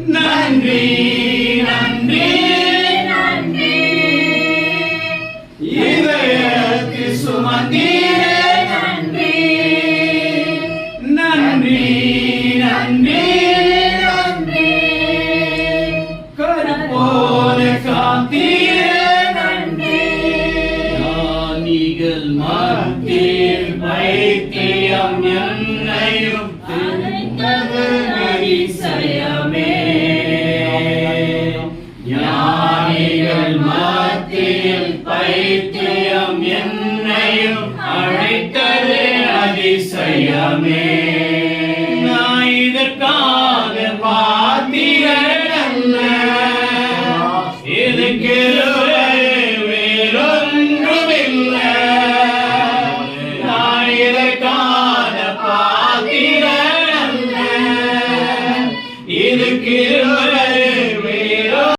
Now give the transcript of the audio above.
நன்றி நன்றி நன்றி இதயத்தில் சுமந்தீரே நன்றி நன்றி நன்றி நன்றி கருப்போல காத்தீரே நன்றி ஞானிகள் மத்தியில் வைத்தியம் என்னையும் அதிசயமே ஞானிகள் மத்தியில் பைத்தியம் என்னையும் அழைத்தது அதிசயமே நான் இதற்காக பாத்திரன் அல்ல இது கிருபை வேறொன்றுமில்லை நான் இதற்காக பாத்திரன் அல்ல இது கிருபை